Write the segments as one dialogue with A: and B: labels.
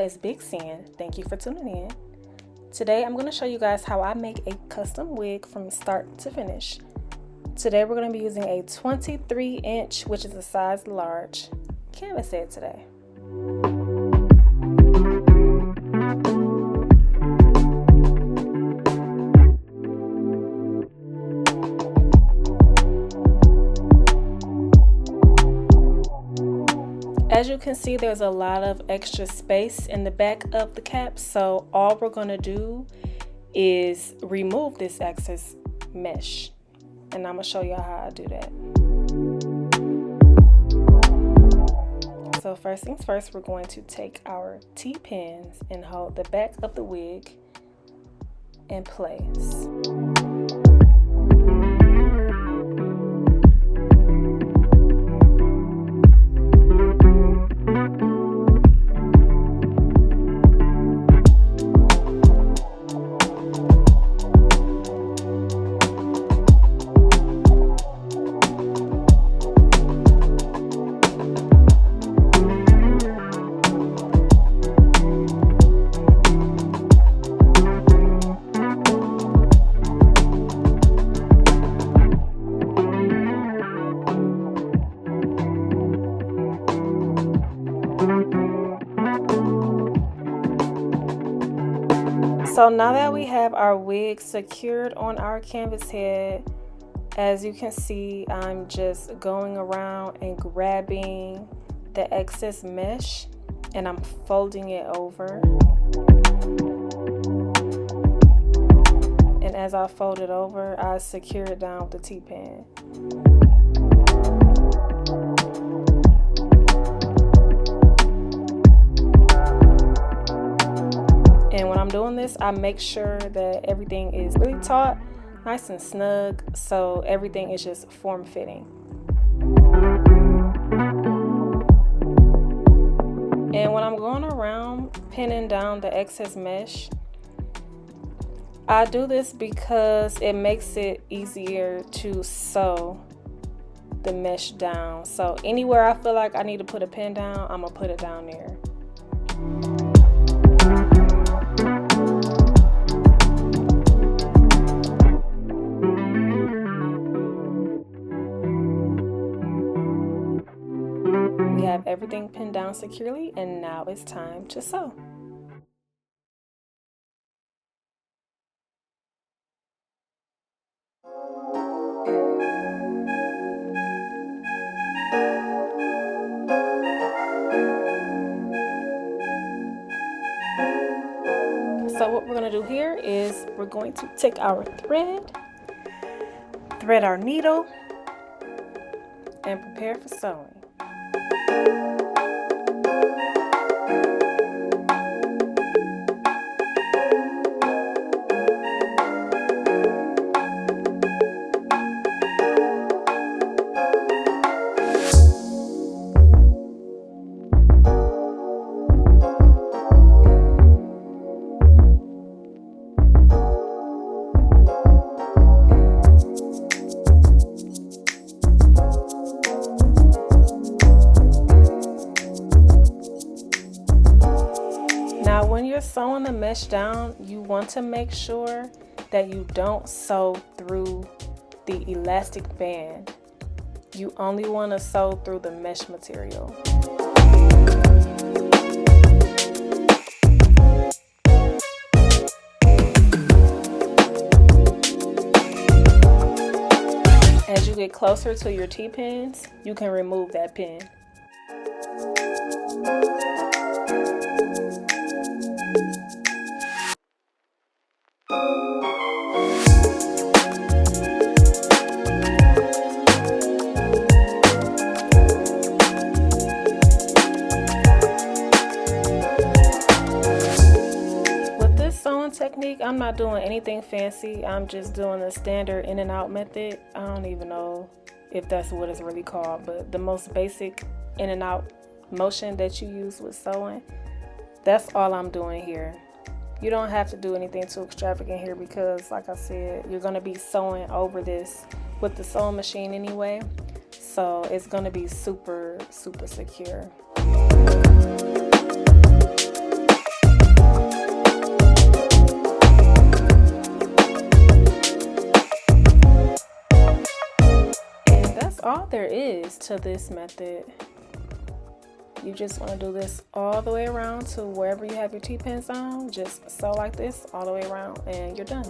A: it's Big Sin. Thank you for tuning in. Today I'm going to show you guys how I make a custom wig from start to finish. Today we're going to be using a 23 inch, which is a size large, canvas head today. As you can see, there's a lot of extra space in the back of the cap, so all we're going to do is remove this excess mesh, and I'm going to show you how I do that. So first things first, we're going to take our T-pins and hold the back of the wig in place. So now that we have our wig secured on our canvas head, as you can see, I'm just going around and grabbing the excess mesh and I'm folding it over. And as I fold it over, I secure it down with the T-pin. And when I'm doing this, I make sure that everything is really taut, nice and snug, so everything is just form-fitting. And when I'm going around pinning down the excess mesh, I do this because it makes it easier to sew the mesh down. So anywhere I feel like I need to put a pin down, I'm gonna put it down there. We have everything pinned down securely, and now it's time to sew. So what we're going to do here is we're going to take our thread our needle, and prepare for sewing. Now when you're sewing the mesh down, you want to make sure that you don't sew through the elastic band. You only want to sew through the mesh material. As you get closer to your T-pins, you can remove that pin. Technique, I'm not doing anything fancy. I'm just doing a standard in and out method. I don't even know if that's what it's really called, but the most basic in and out motion that you use with sewing, that's all I'm doing here. You don't have to do anything too extravagant here because, like I said, you're going to be sewing over this with the sewing machine anyway, so it's going to be super secure. all there is to this method. You just want to do this all the way around to wherever you have your T-pins on. Just sew like this all the way around and you're done.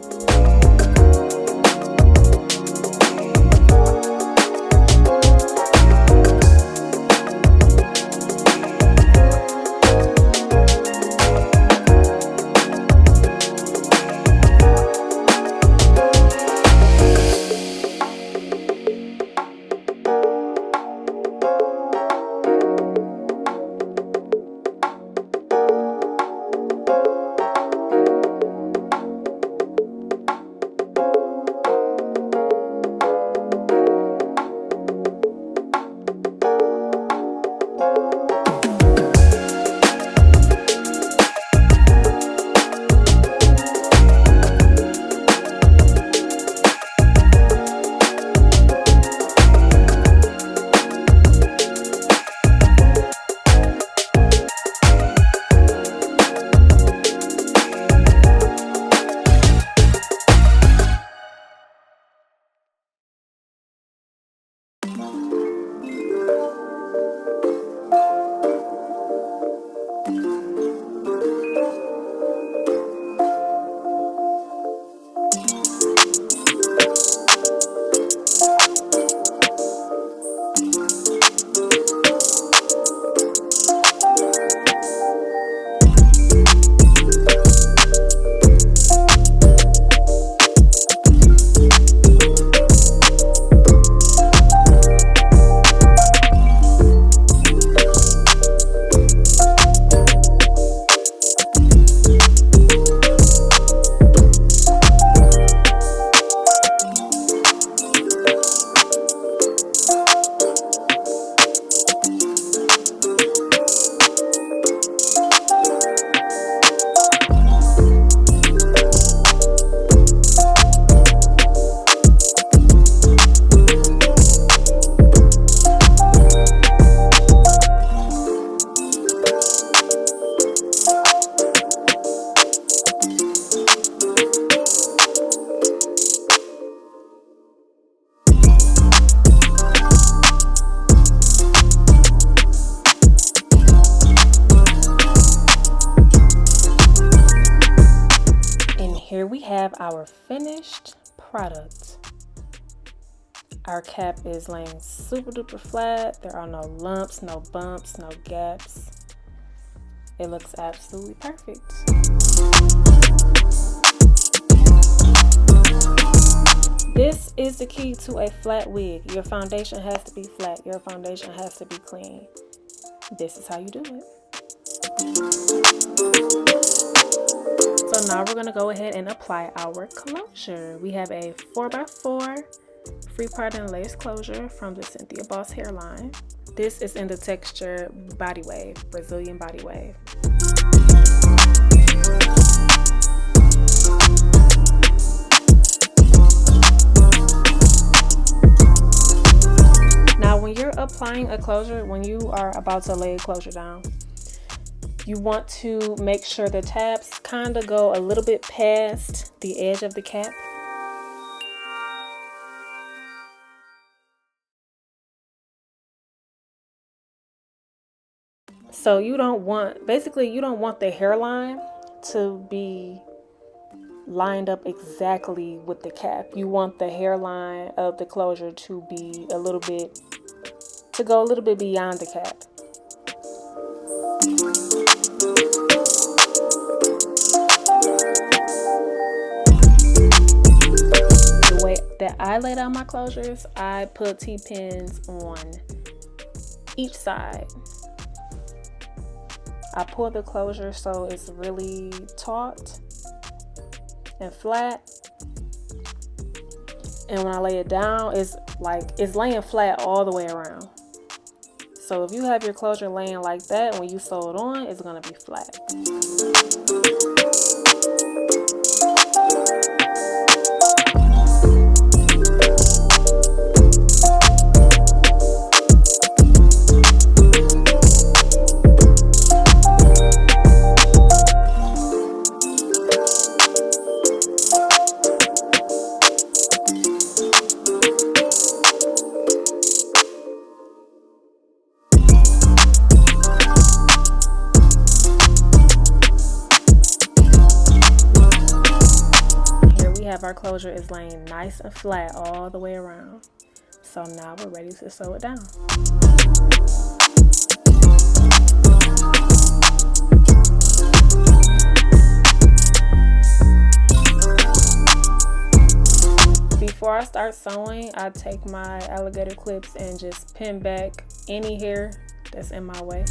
A: Here we have our finished product. Our cap is laying super duper flat. There are no lumps, no bumps, no gaps. It looks absolutely perfect. This is the key to a flat wig. Your foundation has to be flat. Your foundation has to be clean. This is how you do it. So now we're going to go ahead and apply our closure. We have a 4x4 free part and lace closure from the Cynthia Boss hairline. This is in the texture Body Wave, Brazilian Body Wave. Now when you're applying a closure, when you are about to lay a closure down, you want to make sure the tabs kind of go a little bit past the edge of the cap. So you don't want the hairline to be lined up exactly with the cap. You want the hairline of the closure to be go a little bit beyond the cap. The way that I laid out my closures, I put T-pins on each side. I pull the closure so it's really taut and flat. And when I lay it down, it's laying flat all the way around. So if you have your closure laying like that, when you sew it on, it's gonna be flat. of our closure is laying nice and flat all the way around. So now we're ready to sew it down. Before I start sewing, I take my alligator clips and just pin back any hair that's in my way.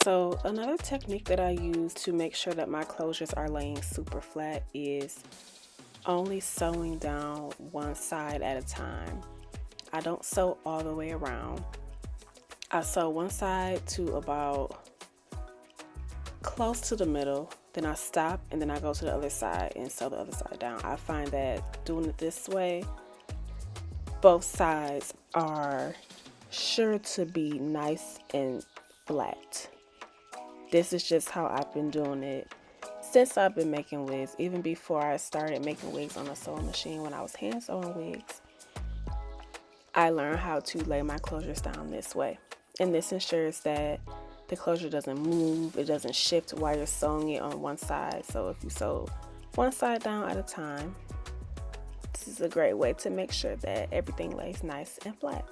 A: So another technique that I use to make sure that my closures are laying super flat is only sewing down one side at a time. I don't sew all the way around. I sew one side to about close to the middle, then I stop and then I go to the other side and sew the other side down. I find that doing it this way, both sides are sure to be nice and flat. This is just how I've been doing it since I've been making wigs. Even before I started making wigs on a sewing machine, when I was hand sewing wigs, I learned how to lay my closures down this way. And this ensures that the closure doesn't move, it doesn't shift while you're sewing it on one side. So if you sew one side down at a time, this is a great way to make sure that everything lays nice and flat.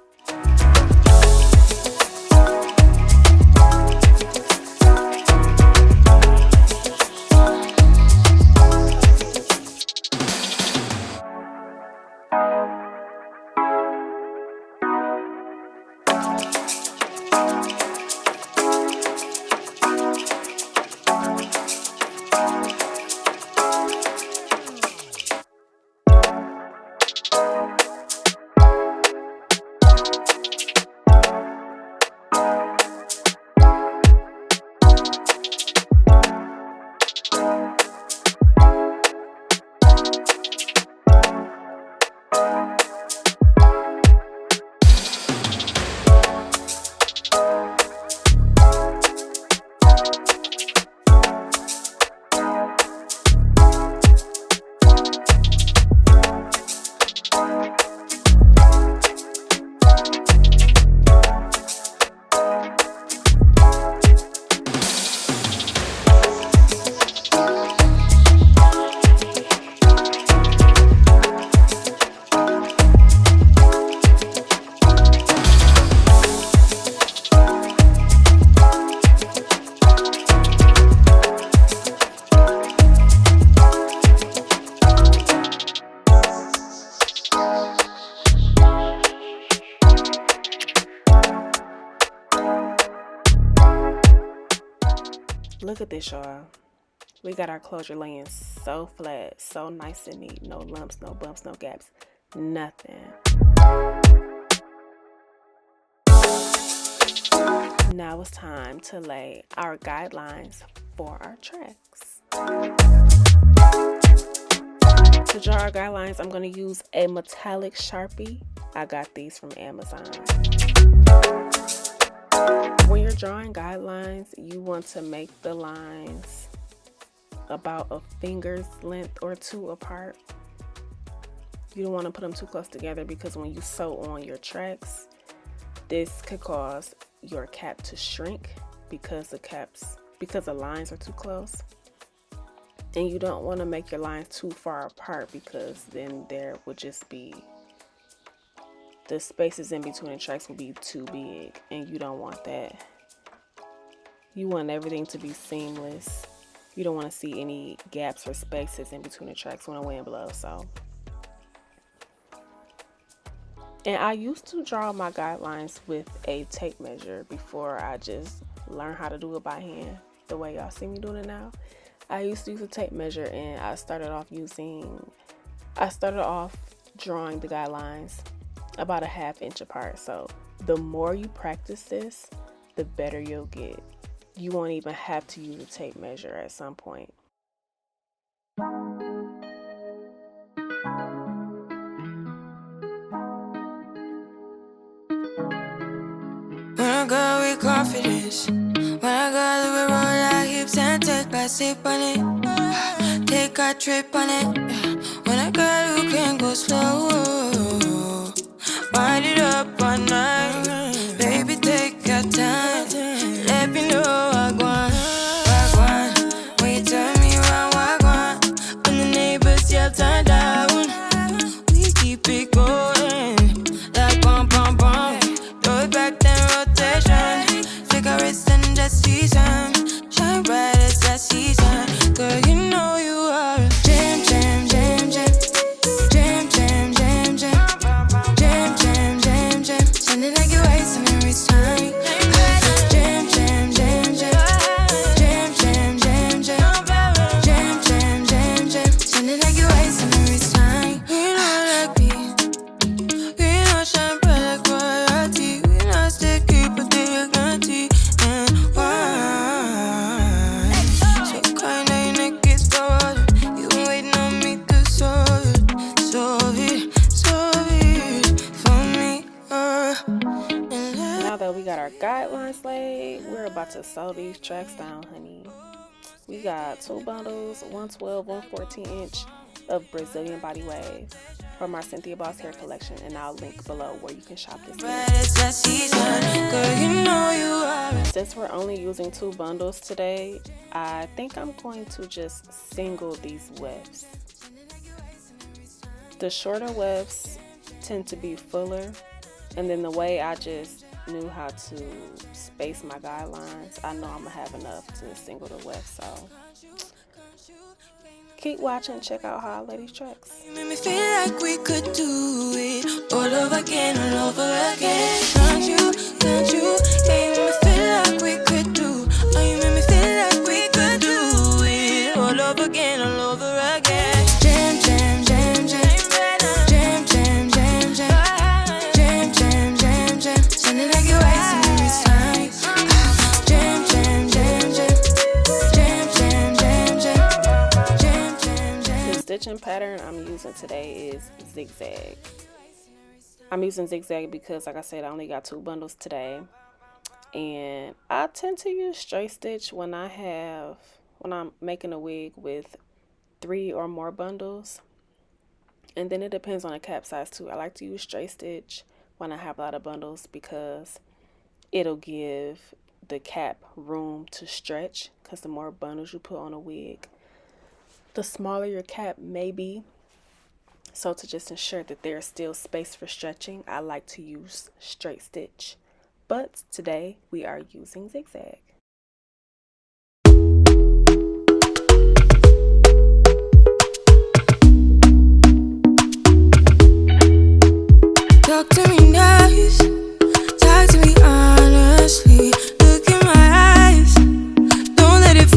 A: Look at this, y'all. We got our closure laying so flat, so nice and neat. No lumps, no bumps, no gaps, nothing. Now it's time to lay our guidelines for our tracks. To draw our guidelines, I'm going to use a metallic Sharpie. I got these from Amazon. When you're drawing guidelines, you want to make the lines about a finger's length or two apart. You don't want to put them too close together because when you sew on your tracks, this could cause your cap to shrink because the lines are too close. And you don't want to make your lines too far apart because then there would just be the spaces in between the tracks will be too big, and you don't want that. You want everything to be seamless. You don't want to see any gaps or spaces in between the tracks when the wind blows. And I used to draw my guidelines with a tape measure before I just learned how to do it by hand the way y'all see me doing it now. I used to use a tape measure, and I started off drawing the guidelines about a 1/2 inch apart. So the more you practice this, the better you'll get. You won't even have to use a tape measure at some point.
B: When I go with confidence, when I go to roll our hips and take a sip on it, take a trip on it. When I go, you can go slow, wind it up all night. Baby, take your time, let me know what I want. When you tell me what I want, when the neighbors yell turn down, we keep it going like bum bum bum. Throw it back then rotation, cigarettes and the season, shine bright as that season. Girl, you know you are a jam jam jam jam, jam jam jam jam, jam jam jam jam, sounding like you're wasting every time. Jam jam jam jam, jam jam jam jam, jam jam jam jam, sounding like you're wasting every time. We know like me, we know shine bright like royalty. We know stay keep a dignity and wine. So kind of your neck is cold. You been waiting on me to solve it for me.
A: Now that we got our guidelines laid, we're about to sew these tracks down, honey. We got 2 bundles, 112, 114 inch of Brazilian body wave from our Cynthia Boss hair collection, and I'll link below where you can shop this
B: Bright as that season, girl, you know you are.
A: Since we're only using 2 bundles today, I think I'm going to just single these wefts. The shorter wefts tend to be fuller, and then the way I just knew how to space my guidelines, I know I'm gonna have enough to single the weft. So keep watching, check out how I lay these tracks.
B: You made me feel like we could do it all over again, all over again. Don't you? Yeah, you made me feel like we could do. Oh, you made me feel like we could do it all over again, all over again. Jam jam jam jam, jam jam jam jam, jam jam jam jam, sounding like you're wasting every time. Jam jam jam jam, jam jam jam jam, jam jam jam.
A: The stitching pattern I'm using today is zigzag. I'm using zigzag because, like I said, I only got 2 bundles today, and I tend to use straight stitch when I'm making a wig with 3 or more bundles. And then it depends on the cap size too. I like to use straight stitch when I have a lot of bundles because it'll give the cap room to stretch, because the more bundles you put on a wig, the smaller your cap may be. So to just ensure that there's still space for stretching, I like to use straight stitch. But today we are using zigzag.
B: Talk to me nice, talk to me honestly. Look in my eyes, don't let it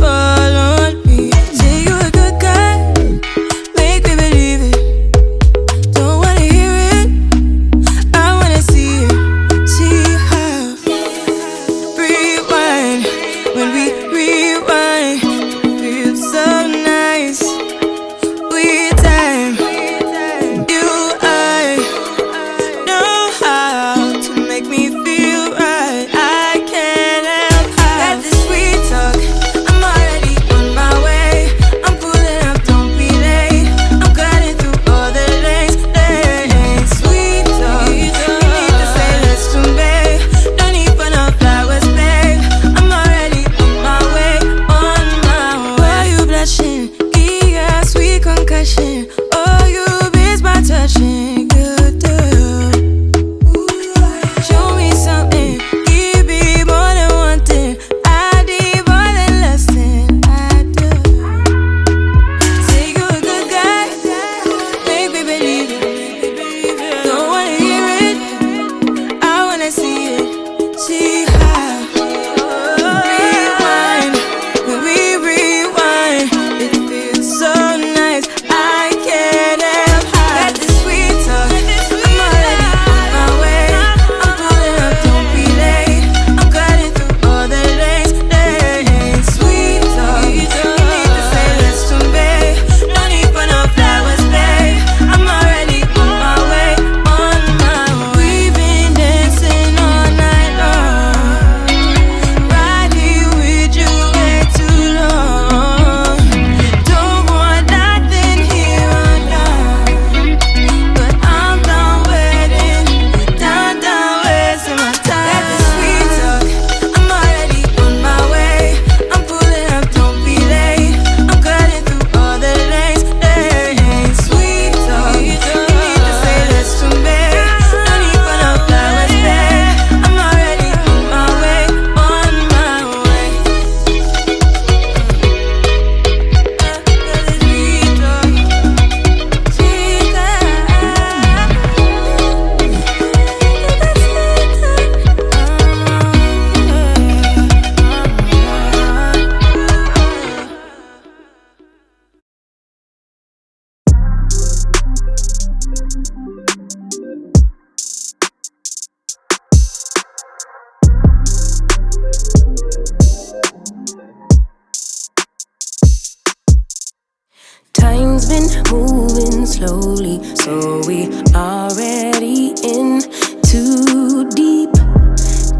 B: been moving slowly, so we already in too deep.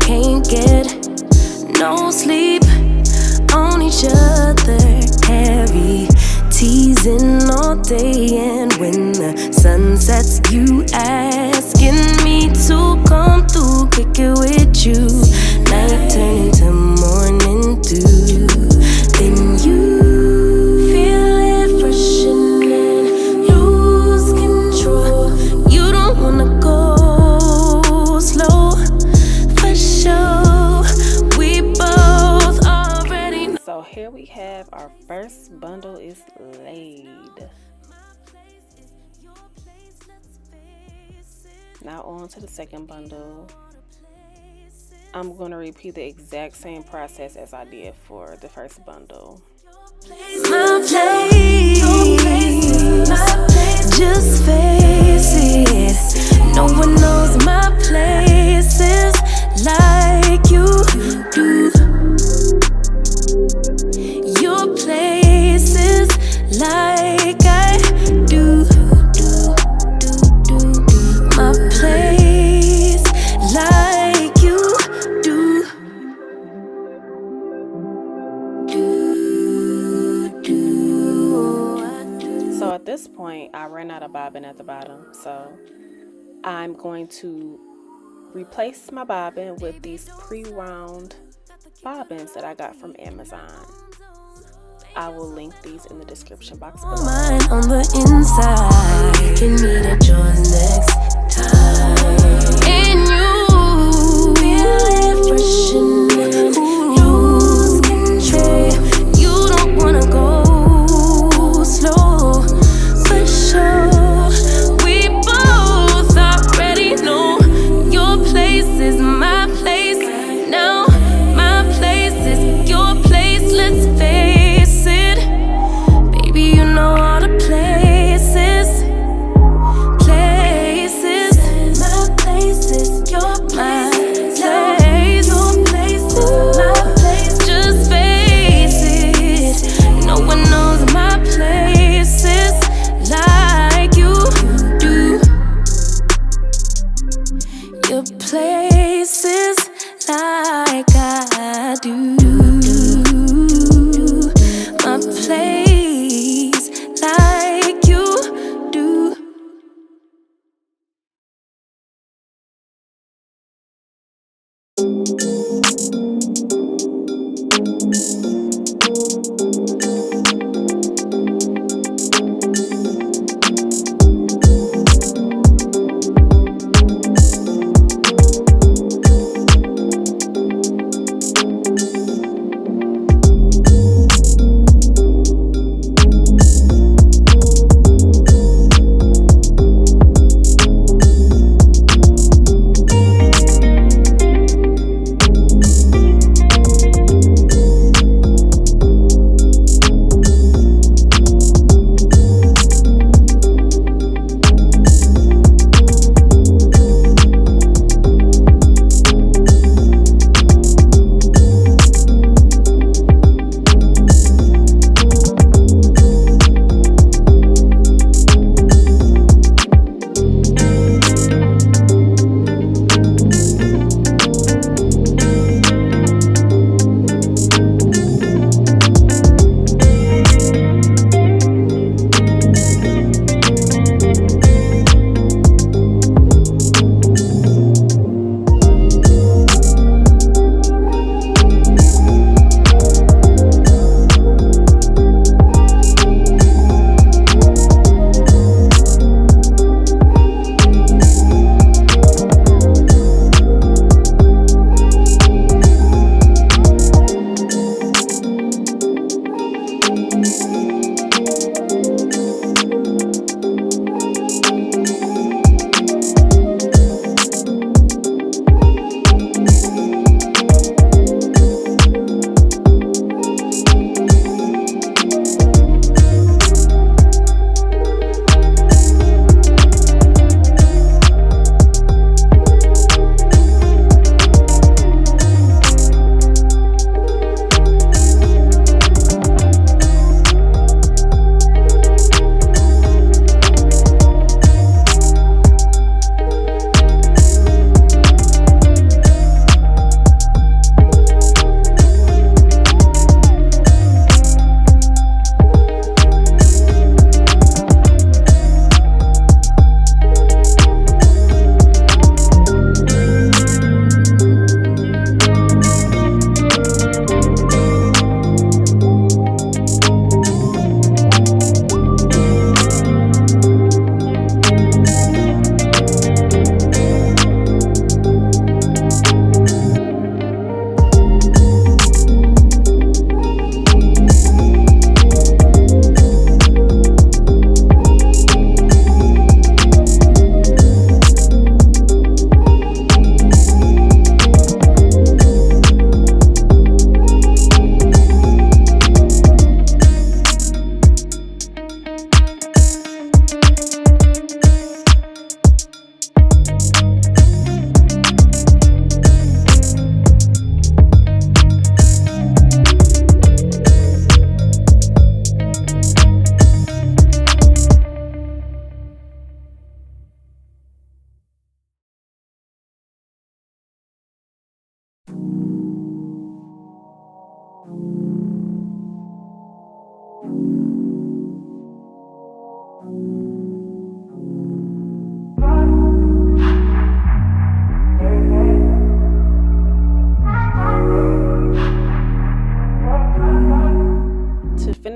B: Can't get no sleep on each other, heavy teasing all day, and when the sun sets, you asking me to come through, kick it with you. Night turning to morning dew, then you feel it rushing in, lose control. You don't wanna go slow, for sure. We both already know.
A: So here we have our first bundle is laid. Now on to the second bundle. I'm going to repeat the exact same process as I did for the first bundle.
B: My place, just face it. No one knows my places like you do. Your places like I do. My place like you do.
A: So at this point, I ran out of bobbin at the bottom, so I'm going to replace my bobbin with these pre-wound bobbins that I got from Amazon. I will link these in the description box below.
B: Mine on the inside, can meet at yours next time. And you feel it rushing in, lose control. You don't wanna go slow, for sure. We both already know your place is my place. Now my place is your place. Let's face it, baby, you know all the places. My place is your place. Your place is my place. Just face it, no one knows my places like you do. Your places like I do. My place like you do.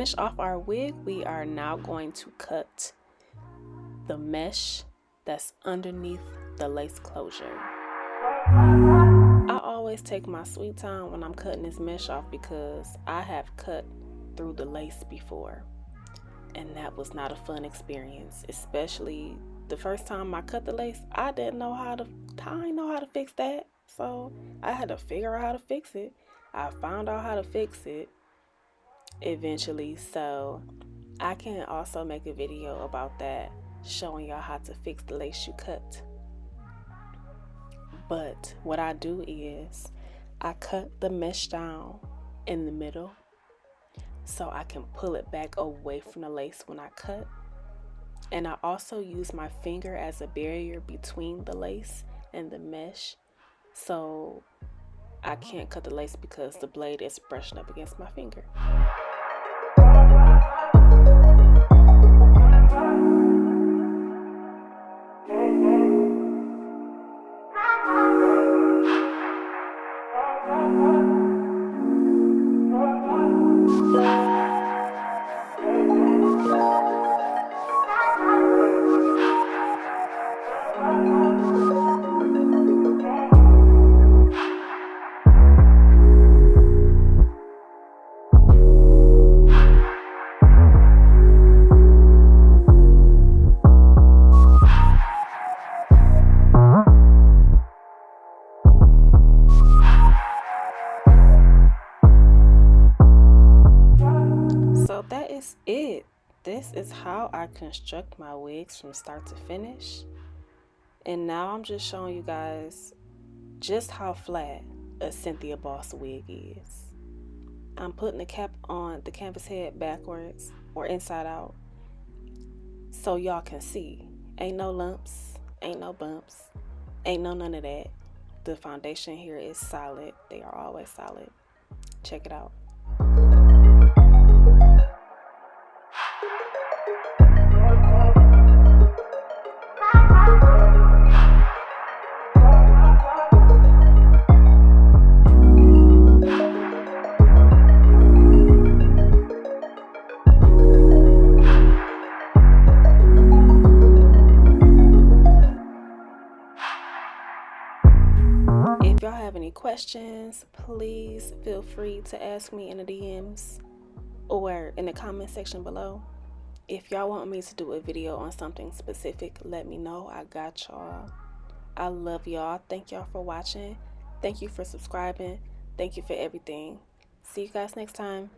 A: finish off our wig, we are now going to cut the mesh that's underneath the lace closure. I always take my sweet time when I'm cutting this mesh off because I have cut through the lace before, and that was not a fun experience, especially the first time I cut the lace. I didn't know how to fix that, so I had to figure out how to fix it. I found out how to fix it eventually, so I can also make a video about that, showing y'all how to fix the lace you cut. But what I do is I cut the mesh down in the middle so I can pull it back away from the lace when I cut. And I also use my finger as a barrier between the lace and the mesh, so I can't cut the lace because the blade is brushing up against my finger. So that is it. This is how I construct my wigs from start to finish. And now I'm just showing you guys just how flat a Cynthia Boss wig is. I'm putting the cap on the canvas head backwards or inside out so y'all can see. Ain't no lumps, ain't no bumps, ain't no none of that. The foundation here is solid. They are always solid. Check it out. If y'all have any questions, please feel free to ask me in the DMs or in the comment section below. If y'all want me to do a video on something specific, let me know. I got y'all. I love y'all. Thank y'all for watching. Thank you for subscribing. Thank you for everything. See you guys next time.